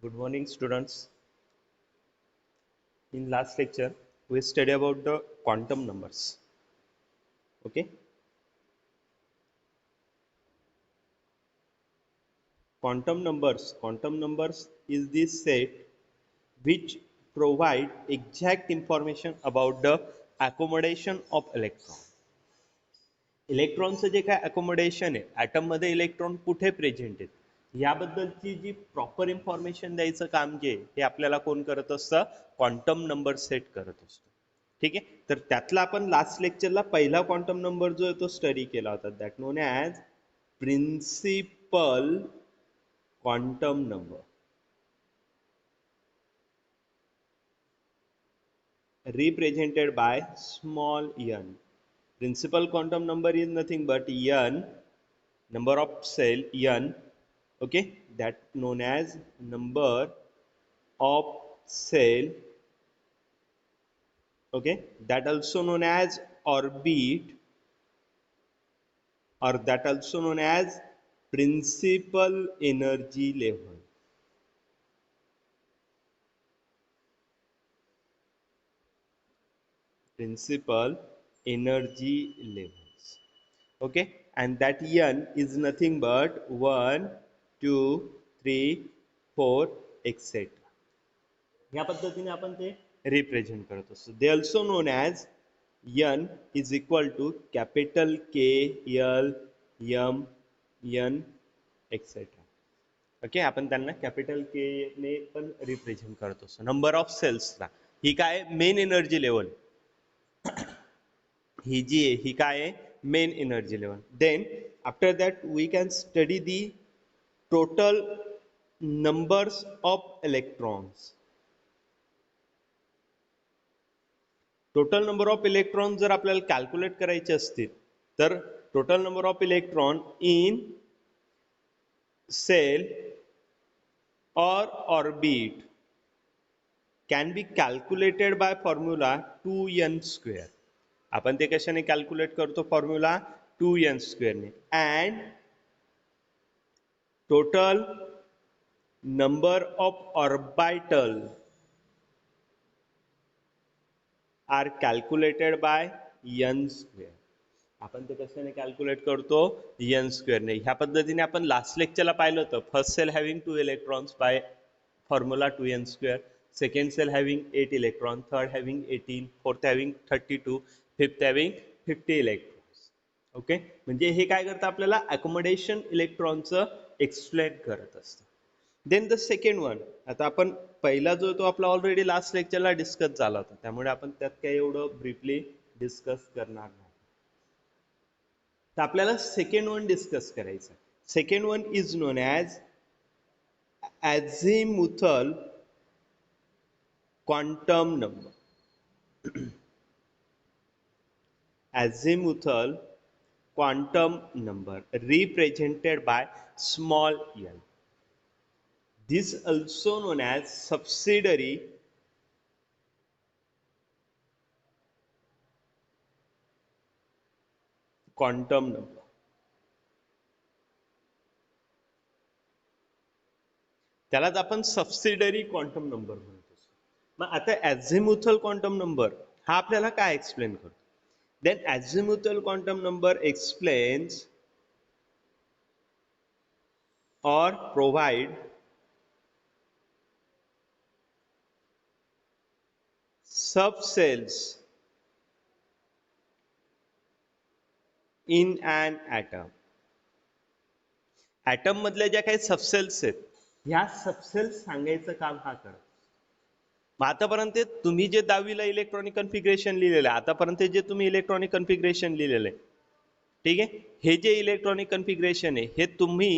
Good morning, students. In last lecture, we studied about the quantum numbers. Okay. Quantum numbers is this set which provide exact information about the accommodation of electron. इलेक्ट्रॉनचं जे काय accommodation आहे item मध्ये electron कुठे present आहेत याबद्दलची जी proper information द्यायचं काम जे हे आपल्याला कोण करत असतं क्वांटम नंबर सेट करत असतो. ठीक आहे. तर त्यातला आपण लास्ट लेक्चरला पहिला क्वांटम नंबर जो आहे तो स्टडी केला होता that known as principal quantum number represented by small n. Principal quantum number is nothing but n, number of cell n, okay, that known as number of cell, okay, that also known as orbit, or that also known as principal energy level. Principal energy levels, okay, and that n is nothing but 1 2 3 4 etc. या पद्धतीने आपण ते represent करत असतो. They also known as n is equal to capital K L M N etcetera. Okay. आपण त्यांना capital के ने पण रिप्रेझेंट करत असतो. नंबर ऑफ सेल्सला ही काय मेन एनर्जी लेवल ही जी आहे ही काय आहे main energy level. Then after that we can study the total numbers of electrons. Total number of electron जर आपल्याला कॅल्क्युलेट करायचे असतील तर total number of electron in shell or orbit can be calculated by formula 2n². आपण ते कशाने calculate करतो formula 2n² ने. And total number of orbital are calculated by n². आपण ते कशाने कॅल्क्युलेट करतो n² ने. ह्या पद्धतीने आपण लास्ट लेक्चरला पाहिलं होतं. First shell having 2 electrons by formula 2n², second shell having 8 electron, third having 18, fourth having 32, fifth having 50 electrons. Okay. म्हणजे हे काय करतं आपल्याला अकोमोडेशन इलेक्ट्रॉनचं एक्सप्लेन करत असतं. देन द सेकंड वन, आता आपण पहिला जो तो आपला ऑलरेडी लास्ट लेक्चरला डिस्कस झाला होता त्यामुळे आपण त्यात काही एवढं ब्रीफली डिस्कस करणार नाही. तर आपल्याला सेकंड वन डिस्कस करायचं. Second one is known as azimuthal quantum number. Azimuthal quantum number represented by small n. This also known as subsidiary quantum number. त्यालाच आपण सबसिडरी क्वांटम नंबर म्हणतो. मग आता अझिमुथल क्वांटम नंबर हा आपल्याला काय एक्सप्लेन करतो. Then azimuthal quantum number explains or provide subcells in an atom. Atom मधल्या ज्या काही सबसेल्स आहेत ह्या सबसेल्स सांगायचं काम हा करतो. मग आतापर्यंत तुम्ही जे 10वीला इलेक्ट्रॉनिक कन्फिग्रेशन लिहिलेलं आहे आतापर्यंत जे तुम्ही इलेक्ट्रॉनिक कन्फिग्रेशन लिहिलेलं आहे ठीक आहे हे जे इलेक्ट्रॉनिक कन्फिग्रेशन आहे हे तुम्ही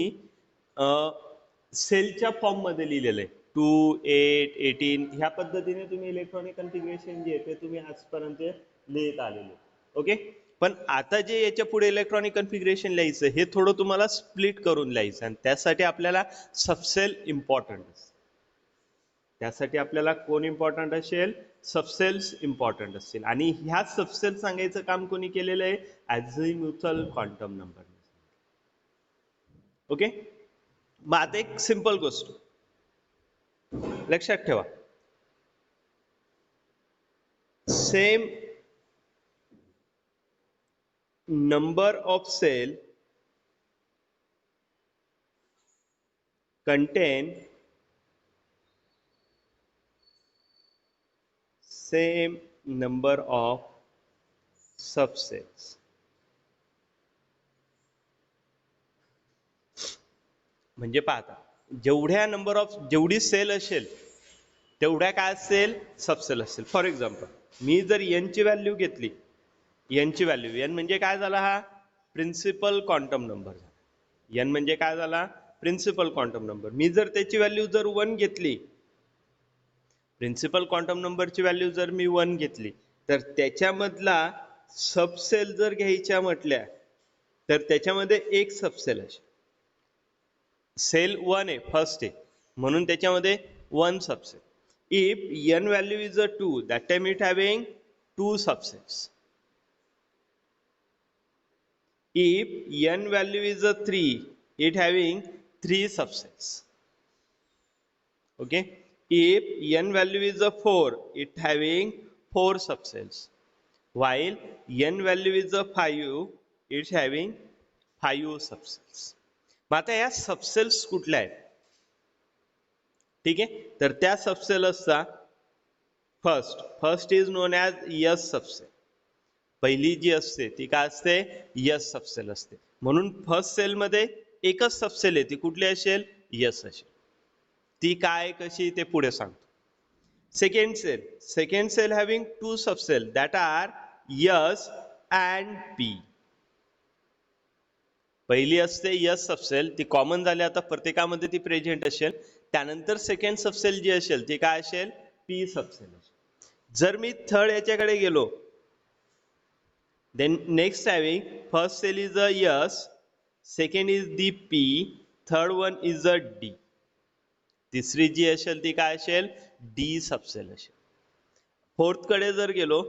सेलच्या फॉर्म मध्ये लिहिलेलं आहे. 2 8 18 ह्या पद्धतीने तुम्ही इलेक्ट्रॉनिक कन्फिग्रेशन जे आहे ते तुम्ही आजपर्यंत लिहित आलेले. ओके. पण आता जे याच्या पुढे इलेक्ट्रॉनिक कन्फिग्रेशन लिहायचं हे थोडं तुम्हाला स्प्लिट करून लिहायचं आणि त्यासाठी आपल्याला सबसेल इम्पॉर्टंट असते. त्यासाठी आपल्याला कोण इम्पॉर्टंट असेल सबसेल्स इम्पॉर्टंट असतील आणि ह्या सबसेल सांगायचं काम कोणी केलेलं आहे अझिमुथल क्वांटम नंबर. ओके. मग आता एक सिंपल गोष्ट लक्षात ठेवा, same number of cell contain same number of subcells. म्हणजे पाहता जेवढ्या नंबर ऑफ जेवढी सेल असेल तेवढ्या काय असेल सबसेल असेल. फॉर एक्झाम्पल मी जर एन ची व्हॅल्यू घेतली, एन ची व्हॅल्यू, एन म्हणजे काय झाला, हा प्रिन्सिपल क्वांटम नंबर झाला. एन म्हणजे काय झाला, प्रिन्सिपल क्वांटम नंबर. मी जर त्याची व्हॅल्यू जर 1 घेतली, प्रिन्सिपल क्वांटम नंबरची व्हॅल्यू जर मी 1 घेतली, तर त्याच्यामधला सबसेल जर घ्यायच्या म्हटल्या तर त्याच्यामध्ये एक सबसेल असेल. सेल 1 आहे, फर्स्ट आहे, म्हणून त्याच्यामध्ये 1 सबसेल. If n value is a 2, that time it having 2 subsets. If n value is a 3, it having 3 subsets. Okay. If n value is a 4, it having 4 subsets. While n value is a 5, it's having 5 subsets. मग आता या subcells कुठल्या आहेत? ठीक आहे, तर त्या सबसेल असता first is known as yes सबसेल. पहिली जी असते ती काय असते, यस सबसेल असते. म्हणून फर्स्ट सेल मध्ये एकच सबसेल आहे, ती कुठली असेल, यस असेल. ती काय कशी ते पुढे सांगतो. Second shell having 2 subshell that are S and P. पहिली असते यस सबसेल, ती कॉमन झाली आता प्रत्येकामध्ये ती प्रेझेंट असेल. त्यानंतर सेकंड सबसेल जी असेल ती काय असेल, पी सबसेल असेल. जर मी थर्ड याच्याकडे गेलो, then next having first cell is a yes, second is the p, third one is a d. तिसरी जी असेल ती काय असेल, डी सबसेल असेल. फोर्थ कडे जर गेलो,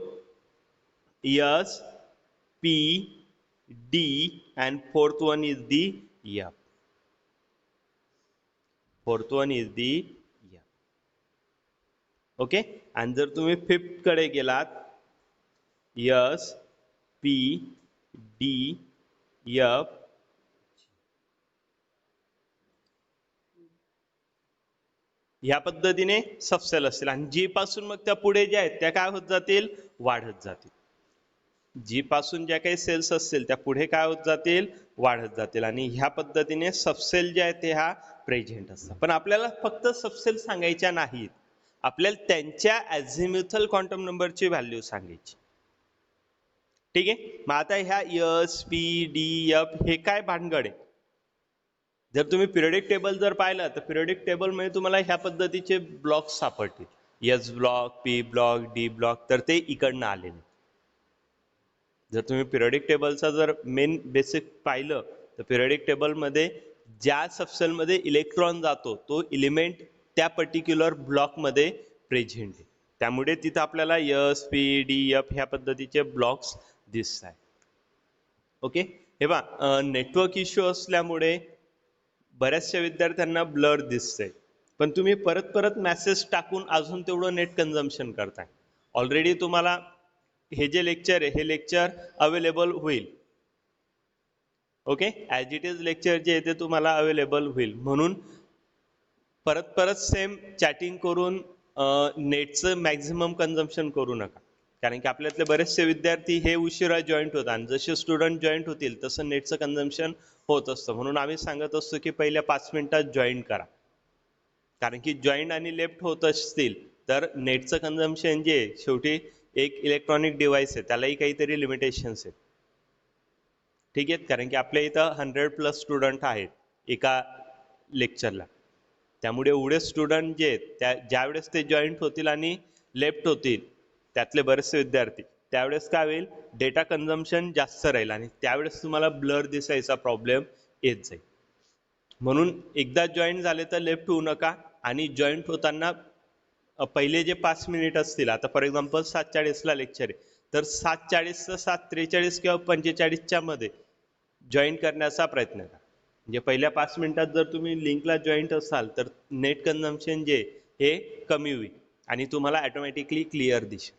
yes, P, D and fourth one is the F. Fourth one is the F. Okay. आणि जर तुम्ही फिफ्थ कडे गेलात, यस, पी, डी, एफ, ह्या पद्धतीने सबसेल असतील. आणि जी पासून मग त्या पुढे ज्या आहेत त्या काय होत जातील, वाढत जातील. जी पासून ज्या काही सेल्स असतील त्या पुढे काय होत जातील, वाढत जातील. आणि ह्या पद्धतीने सबसेल जे आहेत ते हा प्रेझेंट असतात. पण आपल्याला फक्त सबसेल सांगायच्या नाहीत, आपल्याला त्यांच्या अझिम्युथल क्वांटम नंबरची व्हॅल्यू सांगायची. ठीक आहे. मग आता ह्या एस, पी, डी, एफ हे काय भानगड आहे. जर तुम्ही पिरियडिक टेबल जर पाहिलं तर पिरियडिक टेबल मध्ये तुम्हाला ह्या पद्धतीचे ब्लॉक्स सापडतील, S block, P block, D block, तर ते इकडनं आलेले. जर तुम्ही पिरियडिक टेबलचा जर मेन बेसिक पाहिलं तर पिरियडिक टेबलमध्ये ज्या सबसेलमध्ये इलेक्ट्रॉन जातो तो एलिमेंट त्या पर्टिक्युलर ब्लॉकमध्ये प्रेझेंट आहे. त्यामुळे तिथं आपल्याला एस, पी, डी, एफ ह्या पद्धतीचे ब्लॉक्स दिसत आहेत. ओके. हे पहा, नेटवर्क इश्यू असल्यामुळे बऱ्याचशा विद्यार्थ्यांना ब्लर दिसतंय, पण तुम्ही परत परत मेसेज टाकून अजून तेवढं नेट कन्झम्पशन करताय. ऑलरेडी तुम्हाला हे जे लेक्चर आहे हे लेक्चर अवेलेबल होईल. Okay. As it is lecture जे आहे ते तुम्हाला अवेलेबल होईल. म्हणून परत परत सेम चॅटिंग करून नेटचं मॅक्झिमम कन्झम्पशन करू नका. कारण की आपल्यातले बरेचसे विद्यार्थी हे उशिरा जॉईंट होतात आणि जसे स्टुडंट जॉईंट होतील तसं नेटचं कन्झम्पशन होत असतं. म्हणून आम्ही सांगत असतो की पहिल्या 5 मिनिटात जॉईन करा. कारण की जॉईंट आणि लेफ्ट होत असतील तर नेटचं कन्झम्पशन जे शेवटी एक इलेक्ट्रॉनिक डिव्हाइस आहे त्यालाही काहीतरी लिमिटेशन्स आहेत. ठीक आहे. कारण की आपल्या इथं 100+ स्टुडंट आहेत एका लेक्चरला. त्यामुळे एवढे स्टुडंट जे आहेत त्या ज्यावेळेस ते जॉईंट होतील आणि लेफ्ट होतील त्यातले बरेचसे विद्यार्थी, त्यावेळेस काय होईल, डेटा कन्झम्पशन जास्त राहील आणि त्यावेळेस तुम्हाला ब्लर दिसायचा प्रॉब्लेम येत जाईल. म्हणून एकदा जॉईंट झाले तर लेफ्ट होऊ नका. आणि जॉईंट होताना पहिले जे 5 मिनिट असतील, आता फॉर एक्झाम्पल 7:40ला लेक्चर आहे तर 7:40 ते 7:43 किंवा 45च्या मध्ये जॉईन करण्याचा प्रयत्न करा. म्हणजे पहिल्या 5 मिनिटात जर तुम्ही लिंकला जॉईंट असाल तर नेट कन्झम्पशन जे हे कमी होईल आणि तुम्हाला ऑटोमॅटिकली क्लिअर दिसेल.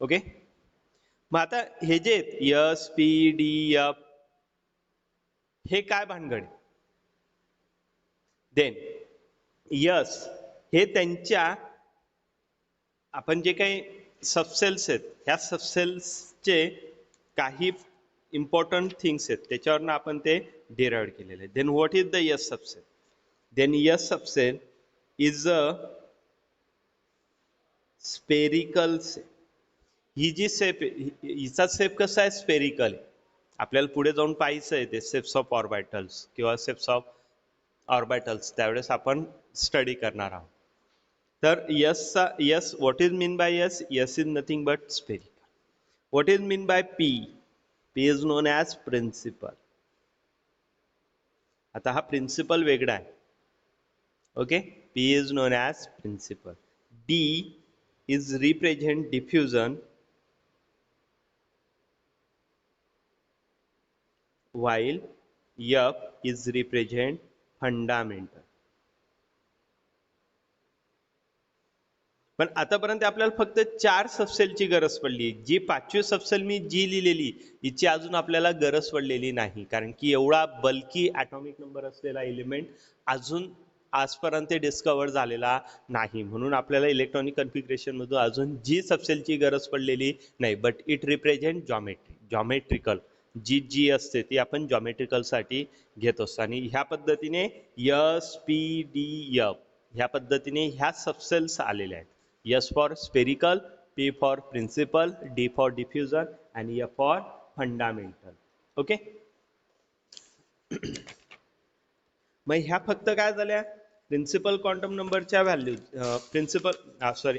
ओके, मग आता हे जे यस पी डी एफ हे काय भानगड? देन यस हे त्यांच्या आपण जे काही सबसेल्स आहेत ह्या सबसेल्सचे काही इम्पॉर्टंट थिंग्स आहेत त्याच्यावरनं आपण ते डिराइव्ह केलेले. Then what is the S subshell? Then S subshell is a spherical shape. ही जी सेप हिचा सेप कसा आहे? स्पेरिकल. आपल्याला पुढे जाऊन पाहायचं आहे ते सेप्स ऑफ ऑर्बिटल्स किंवा सेप्स ऑफ ऑर्बिटल्स, त्यावेळेस आपण स्टडी करणार आहोत. तर यसचा S, what is mean by S? S is nothing but spherical. What is mean by P? P is known as principal. आता हा प्रिन्सिपल वेगळा आहे. Okay, P is known as principal. D is represent diffusion while F is represent fundamental. पण आतापर्यंत आपल्याला फक्त 4 सबसेलची गरज पडली. जी 5वी सबसेल मी जी लिहिलेली हिची अजून आपल्याला गरज पडलेली नाही, कारण की एवढा बल्की ॲटॉमिक नंबर असलेला एलिमेंट अजून आजपर्यंत डिस्कवर झालेला नाही. म्हणून आपल्याला इलेक्ट्रॉनिक कन्फिगरेशन मधून अजून जी सबसेलची गरज पडलेली नाही. But it represent geometrical. जी असते ती आपण जॉमेट्रिकल साठी घेत असतो. आणि ह्या पद्धतीने यस पी डी एफ ह्या पद्धतीने ह्या सबसेल्स आलेल्या आहेत. S for spherical, P for principal, D for diffusion आणि एफ फॉर फंडामेंटल. ओके, मग ह्या फक्त काय झाल्या? प्रिन्सिपल क्वांटम नंबरच्या व्हॅल्यू,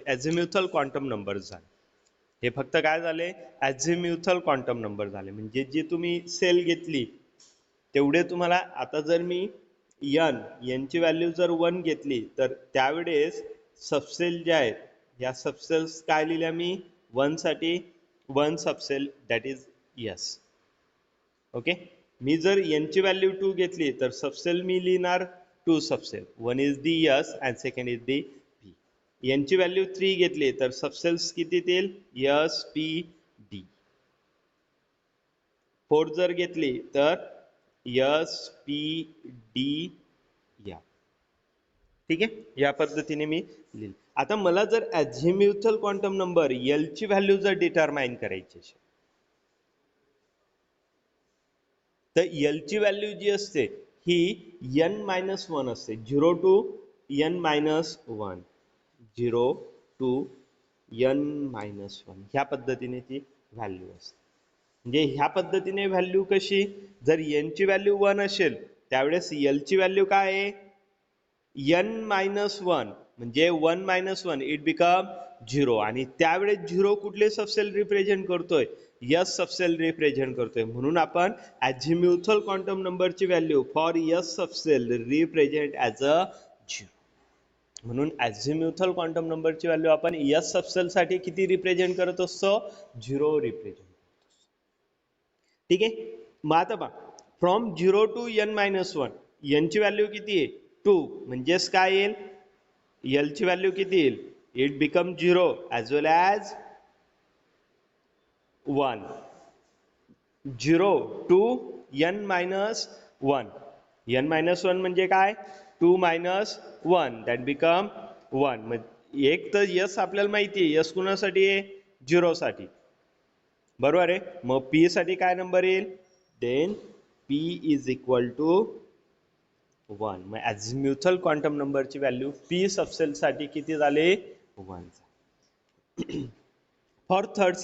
ॲझिम्युथल क्वांटम नंबर झाले. हे फक्त काय झाले? ॲझिम्युथल क्वांटम नंबर झाले. म्हणजे जी तुम्ही सेल घेतली तेवढे तुम्हाला, आता जर मी यांची व्हॅल्यू जर 1 घेतली तर त्यावेळेस सबसेल ज्या आहेत या सबसेल्स काय लिहिल्या मी? 1 साठी 1 सबसेल दॅट इज यस. ओके, मी जर यांची व्हॅल्यू 2 घेतली तर सबसेल मी लिहिणार 2 सबसेल. 1 is the yes and second is the P. यांची व्हॅल्यू 3 घेतली तर सबसेल्स किती येतील? Yes P D. 4 जर घेतली तर यस पी डी या. ठीक आहे, या पद्धतीने मी लिहिल. आता मला जर ॲझिम्युथल क्वांटम नंबर एल ची व्हॅल्यू जर डिटरमाइन करायची असेल तर एल ची व्हॅल्यू जी असते ही n-1 असते. 0 to n-1, 0 to n-1 ह्या पद्धतीने ती व्हॅल्यू असते. म्हणजे ह्या पद्धतीने व्हॅल्यू कशी? जर n ची व्हॅल्यू 1 असेल त्यावेळेस एल ची व्हॅल्यू काय आहे? n-1 म्हणजे 1-1 इट बिकम 0. आणि त्यावेळेस 0 कुठले सबसेल रिप्रेझेंट करतोय? यस सबसेल रिप्रेझेंट करतोय. म्हणून आपण ॲझिम्युथल क्वांटम नंबरची व्हॅल्यू फॉर यस सबसेल रिप्रेझेंट ॲज अ 0. म्हणून ॲझिम्युथल क्वांटम नंबरची व्हॅल्यू आपण यस सबसेल साठी किती रिप्रेझेंट करत असतो? 0 रिप्रेझेंट. ठीक आहे, मग आता पहा, फ्रॉम 0 to n-1 यांची व्हॅल्यू किती आहे? 2. म्हणजेच काय येईल? एल ची व्हॅल्यू किती येईल? It become 0 as well as 1. 0 to n-1. n-1 म्हणजे काय? 2 - 1 दॅट बिकम 1. मग एक तर यस आपल्याला माहिती आहे, यस कुणासाठी आहे? 0 साठी. बरोबर आहे. मग पी साठी काय नंबर येईल? Then P is equal to 1. मग ॲझिम्युथल क्वांटम नंबरची व्हॅल्यू पी सबसेल साठी किती झाले? 1. फॉर थर्ड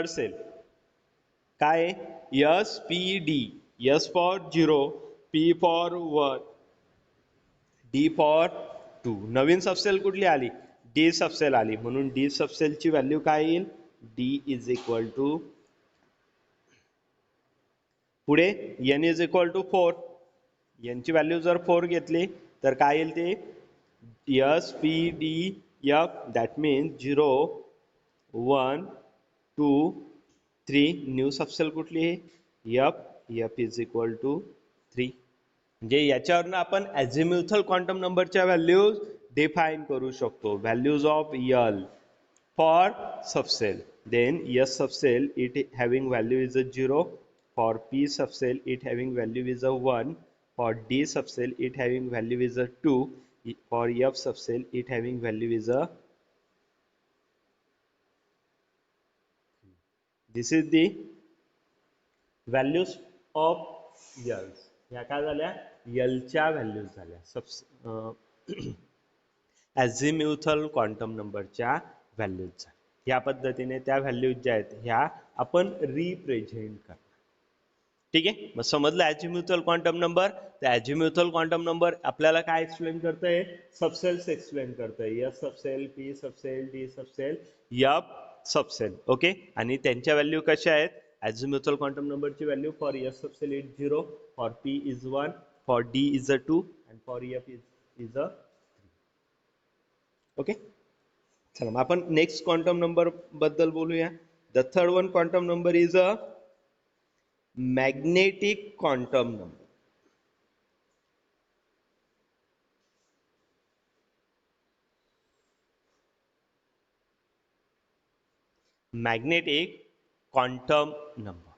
सेल काय? S P D. S for 0, P for 1, D for 2. नवीन सबसेल कुठली आली? डी सबसेल आली. म्हणून डी सबसेलची व्हॅल्यू काय येईल? डी इज इक्वल टू, पुढे n इज इक्वल टू 4. यांची व्हॅल्यू जर 4 घेतली तर काय येईल ते? S P D F that means 0, 1, 2, 3. New subshell कुठली आहे? F. F is equal to 3. म्हणजे याच्यावरनं आपण ॲझिम्युथल क्वांटम नंबरच्या व्हॅल्यूज डिफाईन करू शकतो. Values of L for subshell. Then S subcell it having value is a 0. For P subcell it having value is a 1. For D subcell it having value is a 2. For F subcell it having value is a. This is the values of L's. ह्या काय झाल्या? Lच्या values झाल्या. ॲझिम्युथल quantum नंबरच्या values. या पद्धतीने त्या values ज्या आहेत ह्या आपण रिप्रेझेंट करणार. ठीक आहे, मग समजलं ॲझिम्युथल क्वांटम नंबर. तर ॲझिम्युथल क्वांटम नंबर आपल्याला काय एक्सप्लेन करतंय? सबसेल्स एक्सप्लेन करतंय. एस सबसेल, पी सबसेल, डी सबसेल, एफ सबसेल. ओके, आणि त्यांच्या व्हॅल्यू कशा आहेत? ॲझिम्युथल क्वांटम नंबरची व्हॅल्यू फॉर एस सबसेल is 0, for P is 1, for D is a 2 and for F is a. Okay, चला मग आपण नेक्स्ट क्वांटम नंबर बद्दल बोलूया. The third one quantum number is a magnetic quantum number. Magnetic quantum number.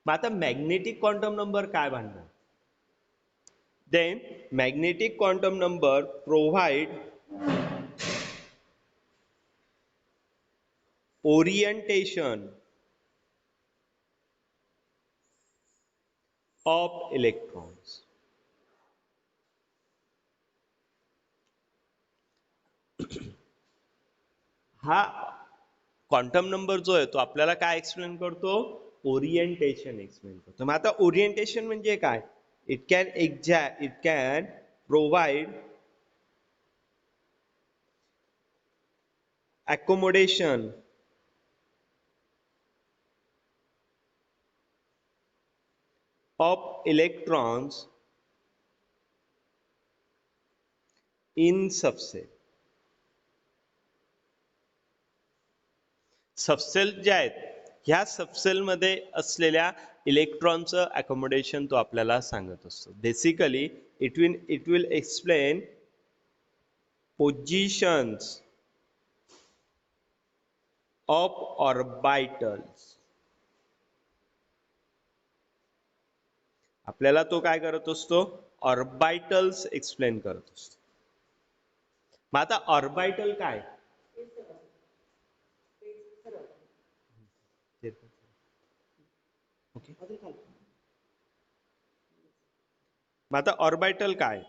मग आता magnetic quantum number काय बनणार? Then magnetic quantum number provide orientation of electrons. हा क्वांटम नंबर जो आहे तो आपल्याला काय एक्सप्लेन करतो? ओरिएंटेशन एक्सप्लेन करतो. मग आता ओरिएंटेशन म्हणजे काय? It can provide accommodation of electrons in subcell. सबसेल ज्या आहेत ह्या सबसेलमध्ये असलेल्या इलेक्ट्रॉनचं अकोमोडेशन तो आपल्याला सांगत असतो. Basically it will explain positions of orbitals. आपल्याला तो काय करत असतो? ऑर्बिटल्स एक्सप्लेन करत असतो. मग आता ऑर्बिटल काय? ओके, मग आता ऑर्बिटल काय?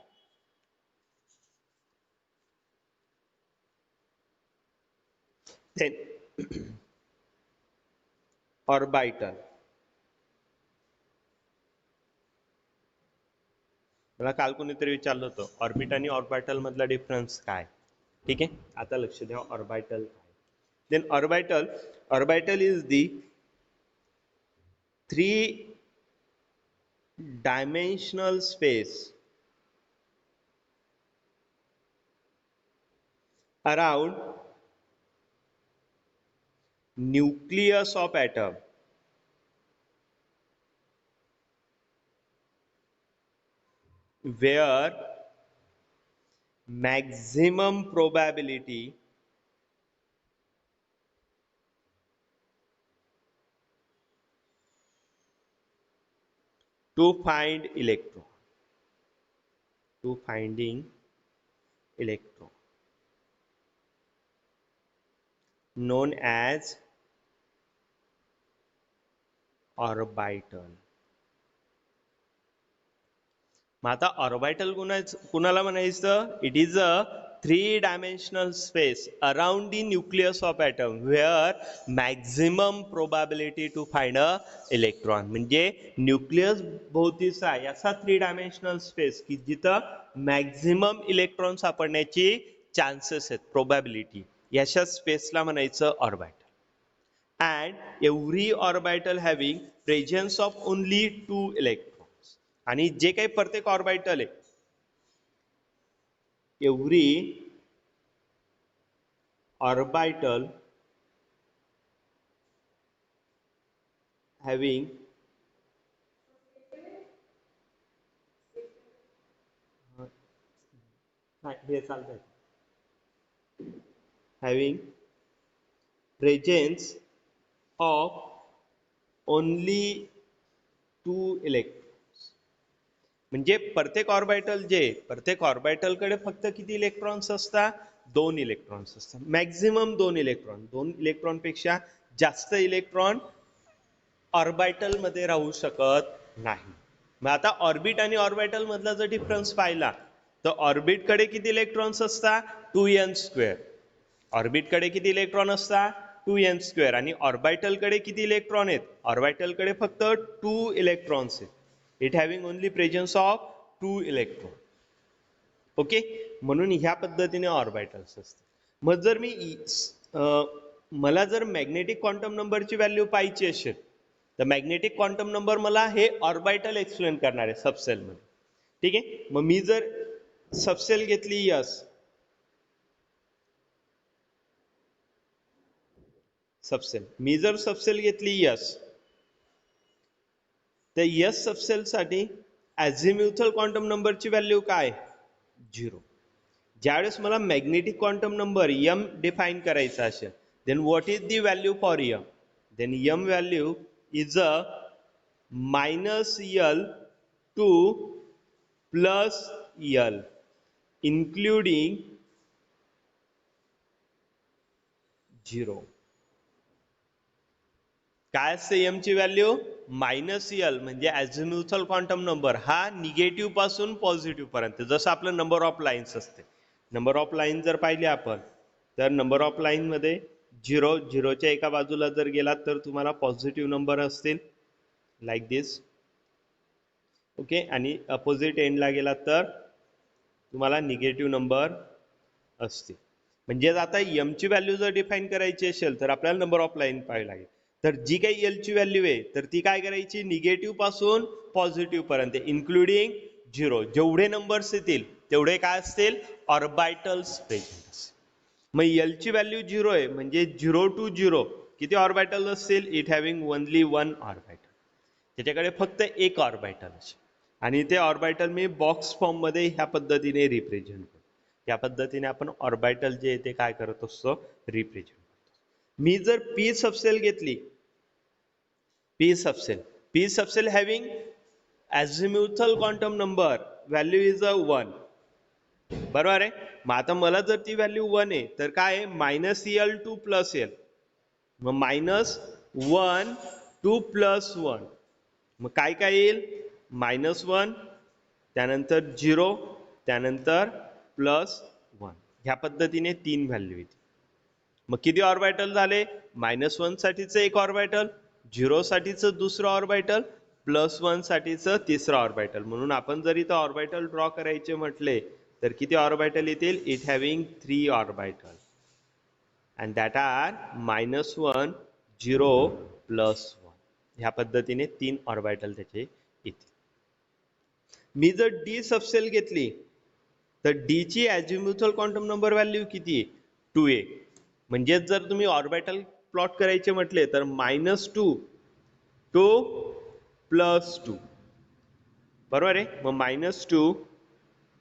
ऑर्बिटल मला काल कोणीतरी विचारलं होतं ऑर्बिट आणि ऑर्बिटल मधला डिफरन्स काय. ठीक आहे, आता लक्ष द्या. ऑर्बिटल काय? Then orbital is the 3-dimensional space around nucleus of atom where maximum probability to finding electron known as orbital. मग आता ऑर्बिटल कुणाला म्हणायचं? It is a 3-dimensional space around the nucleus of atom where maximum probability to find a electron. म्हणजे nucleus भोवतीचा याचा 3-dimensional space की जिथं maximum electron सापडण्याची chances आहेत, प्रोबॅबिलिटी, याच्या स्पेसला म्हणायचं orbital. And every orbital having presence of only 2 electrons. आणि जे काही प्रत्येक ऑर्बिटल आहे, एव्हरी ऑर्बिटल हॅव्हिंग हे चालतंय. Having presence of only 2 electrons. म्हणजे प्रत्येक ऑर्बिटल कडे फक्त किती इलेक्ट्रॉन्स असतात? 2 इलेक्ट्रॉन्स असतात. Maximum 2 electron. 2 इलेक्ट्रॉन पेक्षा जास्त इलेक्ट्रॉन ऑर्बिटल मध्ये राहू शकत नाही. मग आता ऑर्बिट आणि ऑर्बिटल मधला जर डिफरन्स पाहिला तर ऑर्बिट कडे किती इलेक्ट्रॉन्स असतात? 2n². ऑर्बिट कडे किती इलेक्ट्रॉन असतात? 2n² आणि ऑर्बिटल कडे किती इलेक्ट्रॉन आहेत? ऑर्बिटल कडे फक्त 2 इलेक्ट्रॉन्स आहेत. It having only presence of 2 electron. Okay, म्हणून ह्या पद्धतीने ऑर्बिटल्स असतात. मग जर मला जर मॅग्नेटिक क्वांटम नंबरची व्हॅल्यू पाहिजे असेल तर मॅग्नेटिक क्वांटम नंबर मला हे ऑर्बिटल एक्सप्लेन करणार आहे सबसेल मध्ये. ठीक आहे, मग मी जर सबसेल घेतली यस, मी जर सबसेल घेतली यस, तर यस सबसेल साठी अझिम्युथल क्वांटम नंबरची व्हॅल्यू काय? 0. ज्यावेळेस मला magnetic quantum number m define करायचा असेल, then what is the value for m? Then m value is a -l to +l including 0. काय असते m ची व्हॅल्यू? -l म्हणजे अझिम्युथल क्वांटम नंबर हा निगेटिव्ह पासून पॉझिटिव्ह पर्यंत. जसं आपलं नंबर ऑफ लाईन्स असते. नंबर ऑफ लाईन जर पाहिले आपण तर नंबर ऑफ लाईन मध्ये 0च्या एका बाजूला जर गेलात तर तुम्हाला पॉझिटिव्ह नंबर असतील लाईक दिस. ओके, आणि अपोजिट एंडला गेलात तर तुम्हाला निगेटिव्ह नंबर असतील. म्हणजे आता m ची व्हॅल्यू जर डिफाईन करायची असेल तर आपल्याला नंबर ऑफ लाईन पाहावी लागेल. तर जी काही l ची व्हॅल्यू आहे तर ती काय करायची? निगेटिव्ह पासून पॉझिटिव्ह पर्यंत इन्क्लुडिंग 0. जेवढे नंबर्स येतील तेवढे काय असतील? ऑर्बिटल्स प्रेझेंट असतील. मग l ची व्हॅल्यू 0 आहे म्हणजे 0 to 0 किती ऑर्बिटल असतील? It having only 1 orbital. त्याच्याकडे फक्त एक ऑर्बिटल असेल आणि ते ऑर्बिटल मी बॉक्स फॉर्म मध्ये ह्या पद्धतीने रिप्रेझेंट करतो. या पद्धतीने आपण ऑर्बिटल जे ते काय करत असतो? रिप्रेझेंट करतो. मी जर p सबसेल घेतली, p subshell having azimuthal quantum number value is a 1. बरोबर आहे. मग आता मला जर ती व्हॅल्यू 1 आहे तर काय आहे? -l to +l. मग -1 to +1. मग काय काय येईल? -1, त्यानंतर 0, त्यानंतर +1. ह्या पद्धतीने 3 व्हॅल्यू येतील. मग किती ऑर्बिटल झाले? -1 साठीचं एक ऑर्बिटल, 0 साठीचं दुसरं ऑर्बिटल, +1 साठीचं तिसरं ऑर्बिटल. म्हणून आपण जर इथं ऑर्बिटल ड्रॉ करायचे म्हटले तर किती ऑर्बिटल येतील? It having 3 orbital and that are -1, 0, +1. ह्या पद्धतीने 3 ऑर्बिटल त्याचे येतील. मी जर डी सबसेल घेतली तर डी ची अझिम्युथल क्वांटम नंबर व्हॅल्यू किती? 2a. म्हणजे जर तुम्ही ऑर्बिटल प्लॉट करायचे म्हटले तर -2 to +2. बरोबर आहे. मग -2,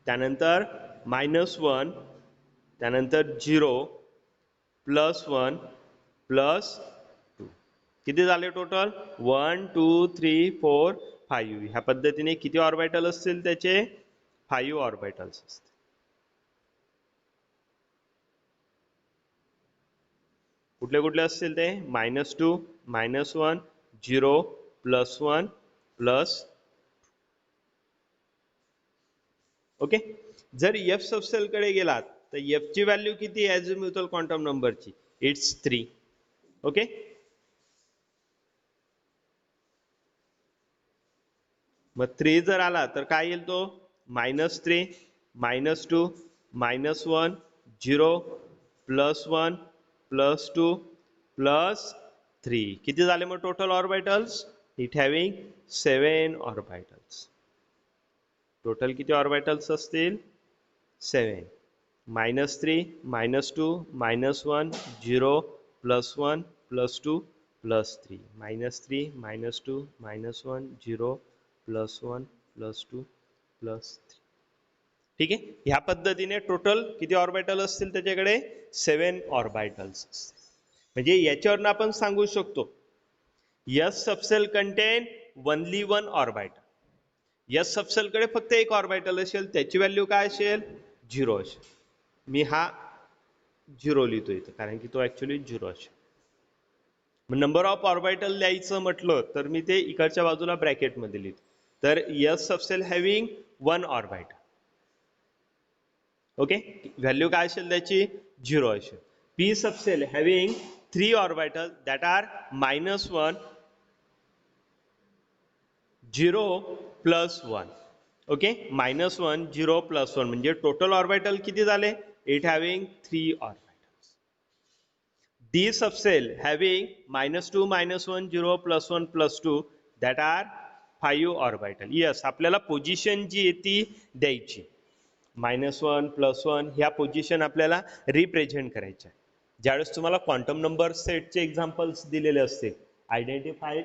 त्यानंतर -1, त्यानंतर 0, +1, +2. किती झाले टोटल? 1, 2, 3, 4, 5. ह्या पद्धतीने किती ऑर्बिटल असतील त्याचे? 5 ऑर्बिटल्स असतील. कुठले कुठले असतील ते? -2, -1, 0, +1, +. ओके. जर एफ सबसेल कडे गेलात तर एफ ची व्हॅल्यू किती आहे अझिम्युथल क्वांटम नंबरची? इट्स 3. ओके. मग 3 जर आला तर काय येईल तो? -3, -2, -1, 0, +1, +2, +3. किती झाले मग total orbitals? It having 7 orbitals. Total किती ऑर्बिटल्स असतील? 7. -3, -2, -1, 0, +1, +2, +3. -3, -2, -1, 0, +1, +2, +3. ठीक आहे. ह्या पद्धतीने टोटल किती ऑर्बिटल असतील त्याच्याकडे 7 ऑर्बिटल्स असतील. म्हणजे याच्यावरून आपण सांगू शकतो यस सबसेल content only one orbital. Yes सबसेल कडे फक्त एक ऑर्बिटल असेल, त्याची व्हॅल्यू काय असेल 0 असेल. मी हा 0 लिहितो इथं कारण की तो ऍक्च्युली 0 असेल. नंबर ऑफ ऑर्बिटल लिहायचं म्हटलं तर मी ते इकडच्या बाजूला ब्रॅकेटमध्ये लिहितो. तर S subshell having one orbital. Okay, value काय असेल त्याची 0 असेल. P subshell having 3 orbital that are -1 0 +1. Okay, -1 0 +1 म्हणजे टोटल ऑर्बिटल किती झाले, it having 3 orbitals. D subshell having -2 -1 0 +1 +2 that are 5 orbital. Yes, आपल्याला पोझिशन जी आहे ती द्यायची. -1 +1 ह्या पोझिशन आपल्याला रिप्रेझेंट करायच्या. ज्यावेळेस तुम्हाला क्वांटम नंबर सेटचे एक्झाम्पल्स दिलेले असतील, identify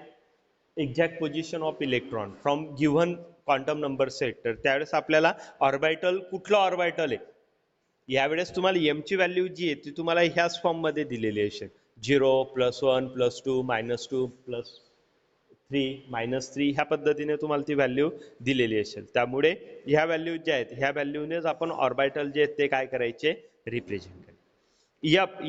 exact position of electron from given quantum number set, तर त्यावेळेस आपल्याला ऑर्बिटल कुठलं ऑर्बिटल आहे यावेळेस तुम्हाला एम ची व्हॅल्यू जी आहे ती तुम्हाला ह्याच फॉर्म मध्ये दिलेली असेल. 0 +1 +2 -2 +3 -3 ह्या पद्धतीने तुम्हाला ती व्हॅल्यू दिलेली असेल. त्यामुळे ह्या व्हॅल्यू ज्या आहेत ह्या व्हॅल्यूनेच आपण ऑर्बिटल जे आहेत ते काय करायचे, रिप्रेझेंट करायचे.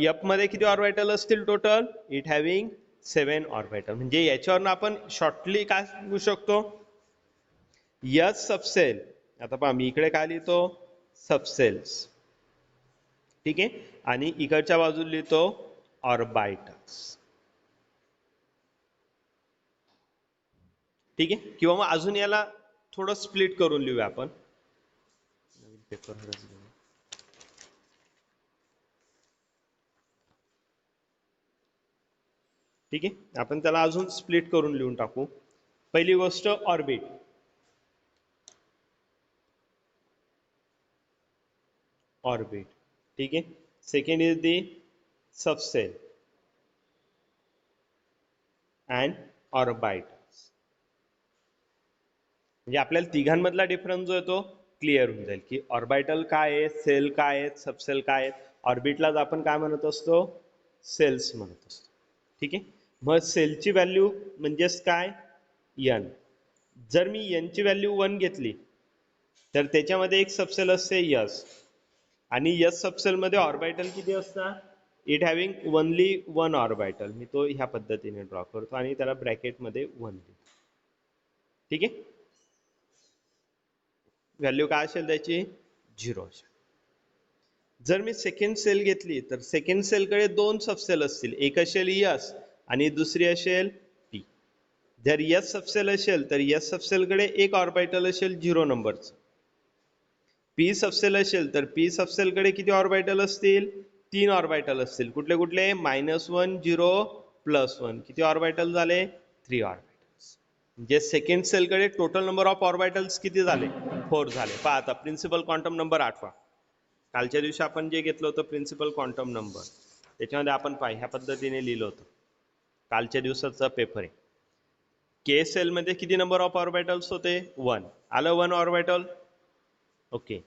यप मध्ये किती ऑर्बिटल असतील टोटल, इट हॅव्हिंग 7 ऑर्बिटल. म्हणजे याच्यावरून आपण शॉर्टली काय सांगू शकतो, यस सबसेल, आता पहा मी इकडे काय लिहितो सबसेल्स, ठीक आहे, आणि इकडच्या बाजूला लिहितो ऑर्बिटल्स. ठीक आहे, किंवा मग अजून याला थोडं स्प्लिट करून लिहूया आपण. ठीक आहे, आपण त्याला अजून स्प्लिट करून लिहून टाकू. पहिली गोष्ट ऑर्बिट, ऑर्बिट, ठीक आहे. Second is the subshell and orbitals. म्हणजे आपल्याला तिघांमधला डिफरन्स जो आहे तो क्लिअर होऊन जाईल की ऑर्बिटल काय आहे, सेल काय आहेत, सबसेल काय आहेत. ऑर्बिटलाच आपण काय म्हणत असतो, सेल्स म्हणत असतो. ठीक आहे, मग सेलची व्हॅल्यू म्हणजेच काय, एन. जर मी एन ची व्हॅल्यू 1 घेतली तर त्याच्यामध्ये एक सबसेल असते यस, आणि यस सबसेल मध्ये ऑर्बिटल किती असतात, it having only one orbital. मी तो ह्या पद्धतीने ड्रॉ करतो आणि त्याला ब्रॅकेटमध्ये 1 देतो. ठीक आहे, व्हॅल्यू काय असेल त्याची 0 असेल. जर मी सेकंड सेल घेतली तर सेकंड सेलकडे 2 सबसेल असतील, एक असेल यस आणि दुसरी असेल पी. जर यस सबसेल असेल तर यस सबसेलकडे एक ऑर्बिटल असेल 0 नंबरचं. पी सबसेल असेल तर पी सबसेलकडे किती ऑर्बिटल असतील, 3 ऑर्बिटल असतील. कुठले कुठले, -1 0 +1. किती ऑर्बिटल झाले, 3 ऑर्बिटल्स. म्हणजे सेकंड सेलकडे टोटल नंबर ऑफ ऑर्बिटल्स किती झाले, 4 झाले. पहा आता प्रिन्सिपल क्वांटम नंबर आठवा. कालच्या दिवशी आपण जे घेतलं होतं प्रिन्सिपल क्वांटम नंबर, त्याच्यामध्ये आपण ह्या पद्धतीने लिहिलं होतं. कालच्या दिवसाचा पेपर आहे. के सेल मध्ये किती नंबर ऑफ ऑर्बिटल्स होते, 1. आलं 1 ऑर्बिटल. ओके,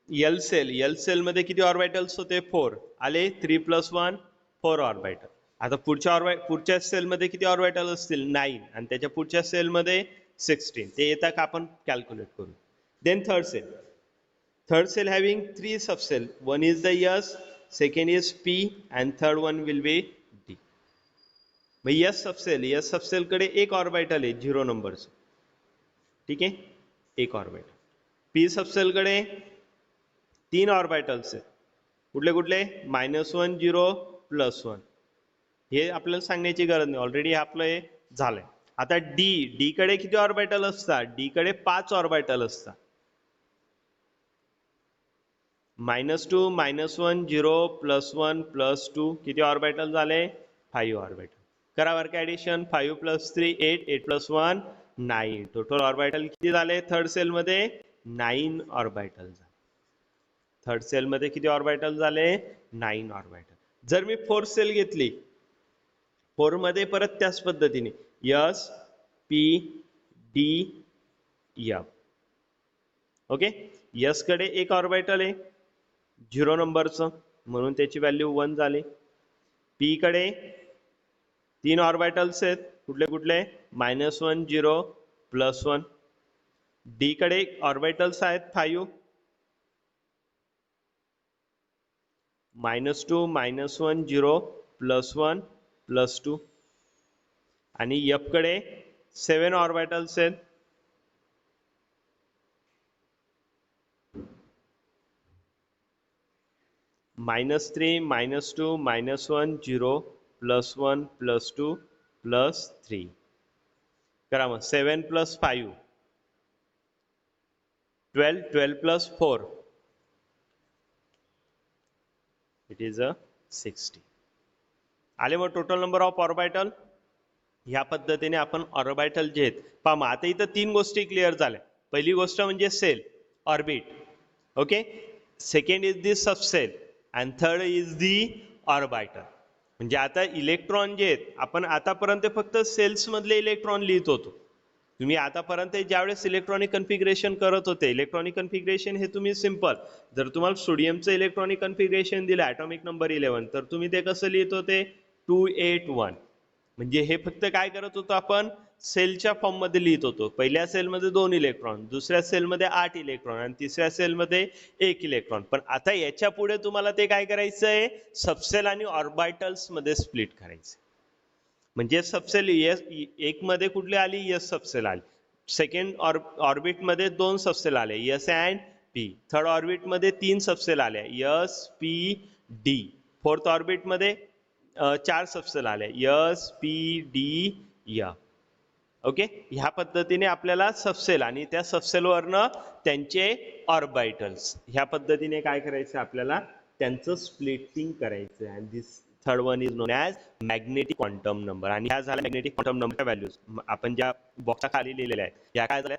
एल सेल मध्ये किती ऑर्बिटल्स होते, 4. आले 3 + 1 4 ऑर्बिटल. आता पुढच्या सेल मध्ये किती ऑर्बिटल असतील, 9, आणि त्याच्या पुढच्या सेल मध्ये 16. ते येतात का आपण कॅल्क्युलेट करू. Then third cell having 3 subcell, one is the S, second is P, and third one will be D. मग S सबसेल कडे एक ऑर्बिटल आहे 0 नंबरचं. ठीक आहे, एक ऑर्बिटल. P सबसेल कडे 3 ऑर्बिटल्स आहेत. कुठले कुठले, -1 0 +1. हे आपल्याला सांगण्याची गरज नाही, ऑलरेडी आपलं हे झालंय. आता डी कडे किती ऑर्बिटल असतात, डी कडे 5 ऑर्बिटल असतात. -2 -1 0 +1 +2 किती ऑर्बिटल झाले, 5 ऑर्बिटल. करा वर्क ऍडिशन, 5 + 3 8, 8 + 1 9. टोटल ऑर्बिटल किती झाले थर्ड सेल मध्ये, 9 ऑर्बिटल झाले. थर्ड सेल मध्ये किती ऑर्बिटल झाले, 9 ऑर्बिटल. जर मी फोर्थ सेल घेतली, 4 मध्ये परत त्याच पद्धतीने S P D F. Okay, yes कडे एक ऑर्बिटल आहे 0 नंबरचं, म्हणून त्याची व्हॅल्यू 1 झाली. पी कडे 3 ऑर्बिटल्स आहेत, कुठले कुठले, -1 0 +1. डी कडे ऑर्बिटल्स आहेत 5, -2 -1 0 +1 +2. आणि एफ कडे 7 ऑर्बिटल्स आहेत, -3 -2 -1 0 +1 +2 +3. करा मग, 7 + 5 12, 12 + 4 इट इज अ 60. आले मग टोटल नंबर ऑफ ऑर्बिटल. ह्या पद्धतीने आपण ऑर्बिटल जे आहेत पहा. मग आता इथं 3 गोष्टी क्लिअर झाल्या. पहिली गोष्ट म्हणजे shell orbit, okay. Second is the subshell and third is the orbital. म्हणजे आता इलेक्ट्रॉन जे आहेत आपण आतापर्यंत फक्त सेल्स मधले इलेक्ट्रॉन लिहित होतो. तुम्ही आतापर्यंत ज्यावेळेस इलेक्ट्रॉनिक कन्फिगरेशन करत होते, इलेक्ट्रॉनिक कन्फिगरेशन हे तुम्ही सिंपल, जर तुम्हाला सोडियमचं इलेक्ट्रॉनिक कन्फिगरेशन दिलं ॲटॉमिक नंबर 11, तर तुम्ही ते कसं लिहित होते, 281. म्हणजे हे फक्त काय करत होतो आपण, सेलच्या फॉर्ममध्ये लिहित होतो. पहिल्या सेलमध्ये 2 इलेक्ट्रॉन, दुसऱ्या सेलमध्ये 8 इलेक्ट्रॉन आणि तिसऱ्या सेलमध्ये 1 इलेक्ट्रॉन. पण आता याच्या पुढे तुम्हाला ते काय करायचं आहे, सबसेल आणि ऑर्बिटल्स मध्ये स्प्लिट करायचं. म्हणजे सबसेल एस एक मध्ये कुठली आली, एस सबसेल आली. सेकंड ऑर्बिट मध्ये 2 सबसेल आले, S and P. Third orbit मध्ये 3 सबसेल आले, S P D. Fourth orbit मध्ये 4 सबसेल आले, S P D F. Okay, ह्या पद्धतीने आपल्याला सबसेल आणि त्या सबसेलवरनं त्यांचे ऑर्बिटल्स ह्या पद्धतीने काय करायचं, आपल्याला त्यांचं स्प्लिटिंग करायचं. And this third one is known as magnetic quantum number. आणि ह्या झाल्या मॅग्नेटिक क्वांटम नंबरच्या व्हॅल्यूज आपण ज्या बॉक्सच्या खाली लिहिलेल्या आहेत. या काय झाल्या,